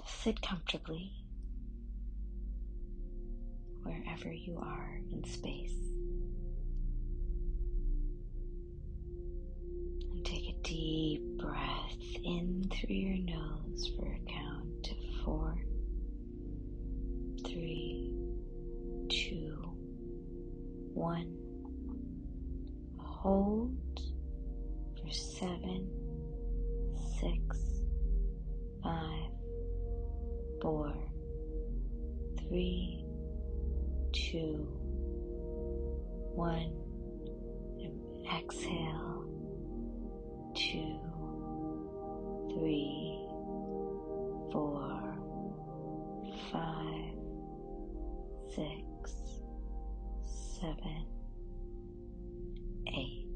Sit comfortably wherever you are in space. And take a deep breath in through your nose for a count of 4, 3, 2, 1. Hold for 7, 6, 5, 4, 3, 2, 1. And exhale. 2, 3, 4, 5, 6, 7, 8.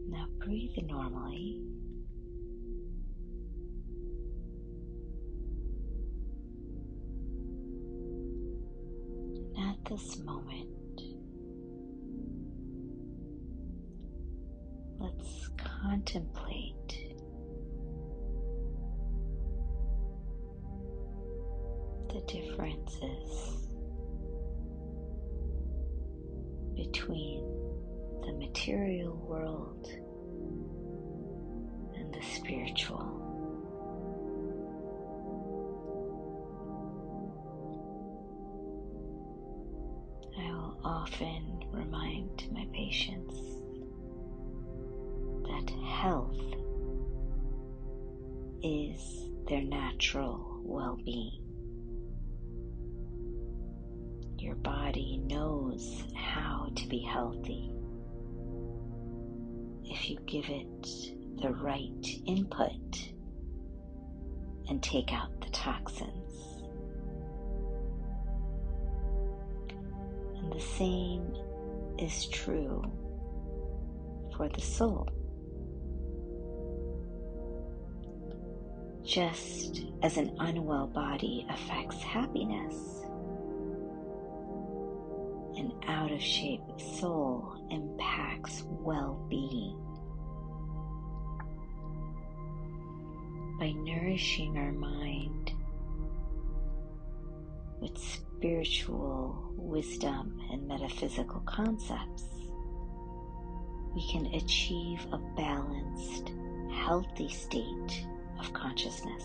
Now breathe normally. And at this moment, let's contemplate the differences between the material world and the spiritual. I will often remind my patients that health is their natural well-being. Your body knows how to be healthy if you give it the right input and take out the toxins. And the same is true for the soul. Just as an unwell body affects happiness, an out-of-shape soul impacts well-being. By nourishing our mind with spiritual wisdom and metaphysical concepts, we can achieve a balanced, healthy state of consciousness.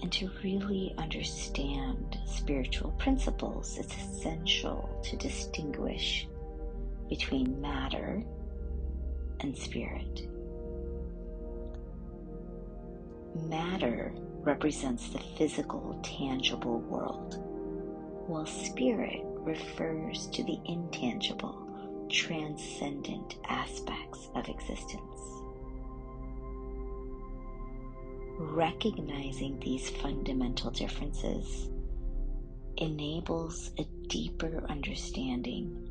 And to really understand spiritual principles, it's essential to distinguish between matter and spirit. Matter represents the physical, tangible world, while spirit refers to the intangible, transcendent aspects of existence. Recognizing these fundamental differences enables a deeper understanding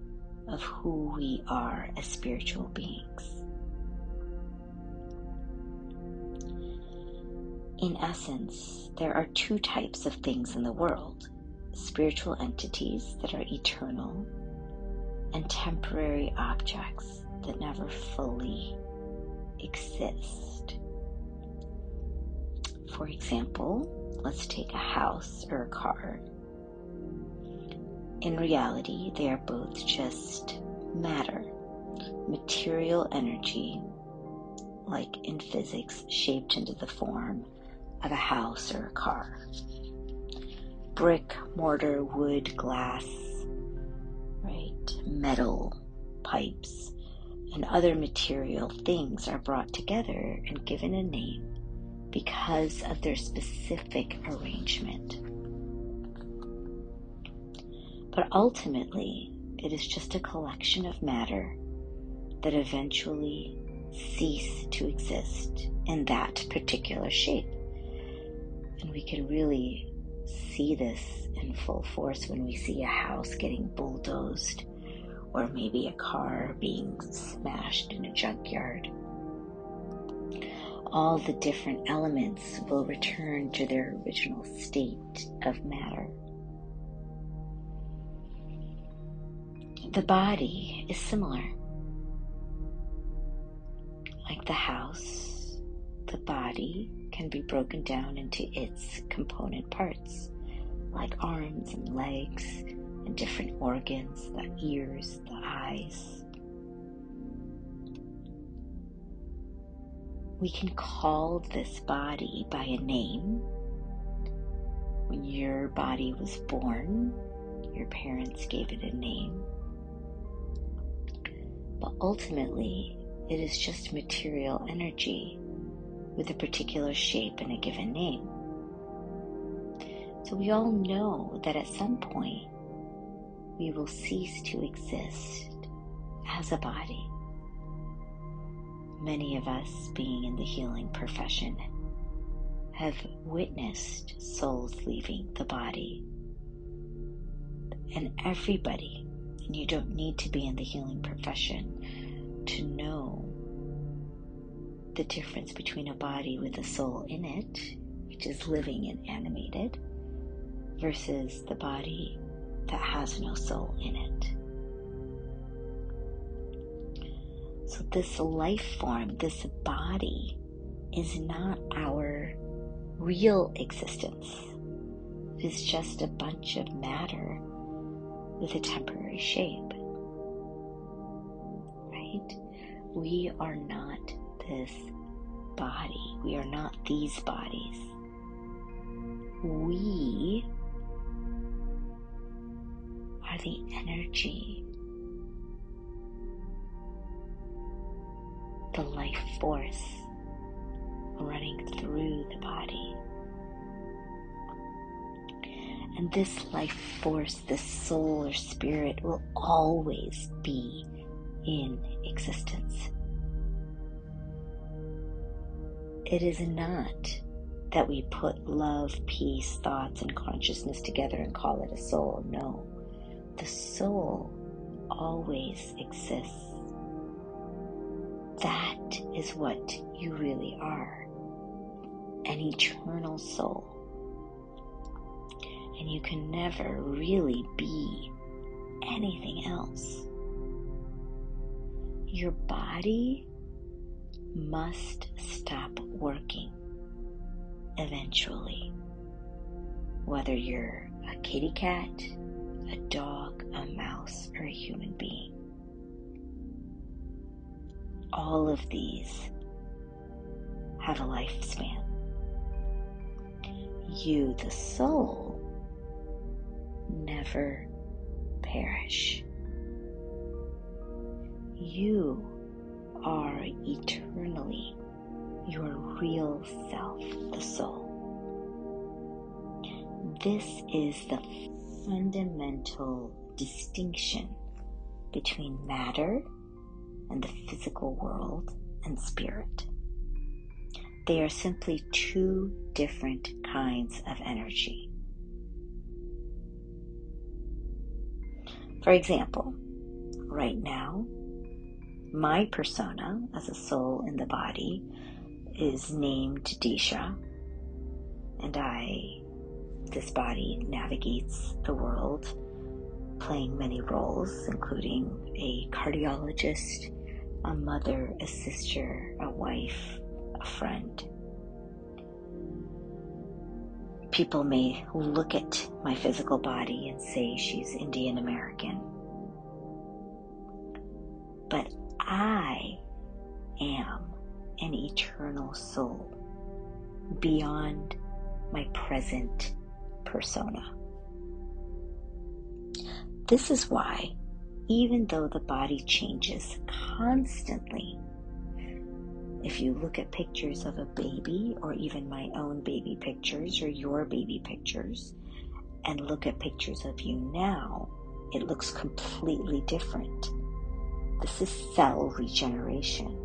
of who we are as spiritual beings. In essence, there are two types of things in the world: spiritual entities that are eternal and temporary objects that never fully exist. For example, let's take a house or a car. In reality, they are both just matter, material energy, like in physics, shaped into the form of a house or a car. Brick, mortar, wood, glass, metal, pipes, and other material things are brought together and given a name because of their specific arrangement. But ultimately, it is just a collection of matter that eventually cease to exist in that particular shape. And we can really see this in full force when we see a house getting bulldozed, or maybe a car being smashed in a junkyard. All the different elements will return to their original state of matter. The body is similar. Like the house, the body can be broken down into its component parts, like arms and legs and different organs, the ears, the eyes. We can call this body by a name. When your body was born, your parents gave it a name. But ultimately, it is just material energy with a particular shape and a given name. So we all know that at some point, we will cease to exist as a body. Many of us, being in the healing profession, have witnessed souls leaving the body. And everybody, and you don't need to be in the healing profession to know the difference between a body with a soul in it, which is living and animated, versus the body that has no soul in it. So this life form, this body, is not our real existence. It is just a bunch of matter with a temporary shape. Right? We are not this body. We are not these bodies. We are the energy, the life force running through the body. And this life force, this soul or spirit, will always be in existence. It is not that we put love, peace, thoughts, and consciousness together and call it a soul. No, the soul always exists. That is what you really are, an eternal soul. And you can never really be anything else. Your body must stop working eventually. Whether you're a kitty cat, a dog, a mouse, or a human being. All of these have a lifespan. You, the soul, never perish. You are eternally your real self, the soul. This is the fundamental distinction between matter and the physical world and spirit. They are simply two different kinds of energy. For example, right now, my persona as a soul in the body is named Disha, and this body navigates the world, playing many roles, including a cardiologist, a mother, a sister, a wife, a friend. People may look at my physical body and say she's Indian American. But I am an eternal soul beyond my present persona. This is why, even though the body changes constantly, if you look at pictures of a baby, or even my own baby pictures, or your baby pictures, and look at pictures of you now, it looks completely different. This is cell regeneration.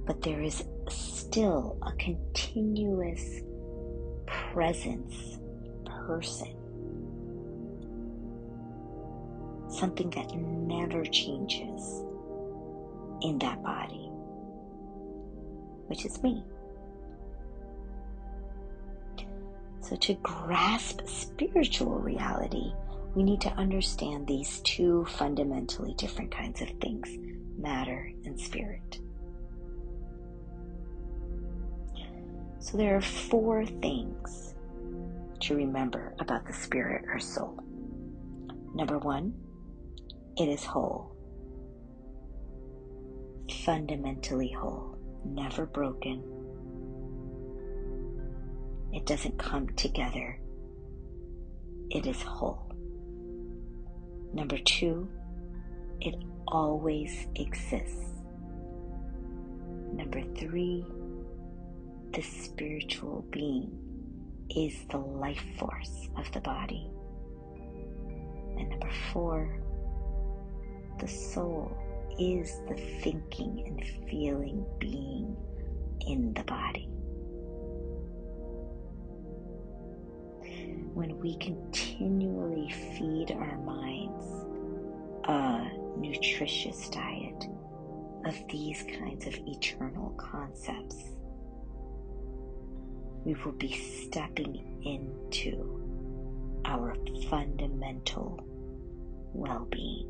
But there is still a continuous presence, person. Something that never changes in that body, which is me. So to grasp spiritual reality, we need to understand these two fundamentally different kinds of things, matter and spirit. So there are 4 things to remember about the spirit or soul. Number 1, it is whole. Fundamentally whole, never broken. It doesn't come together. It is whole. Number 2, it always exists. Number 3, the spiritual being is the life force of the body. And number 4, the soul is the thinking and feeling being in the body. When we continually feed our minds a nutritious diet of these kinds of eternal concepts, we will be stepping into our fundamental well-being.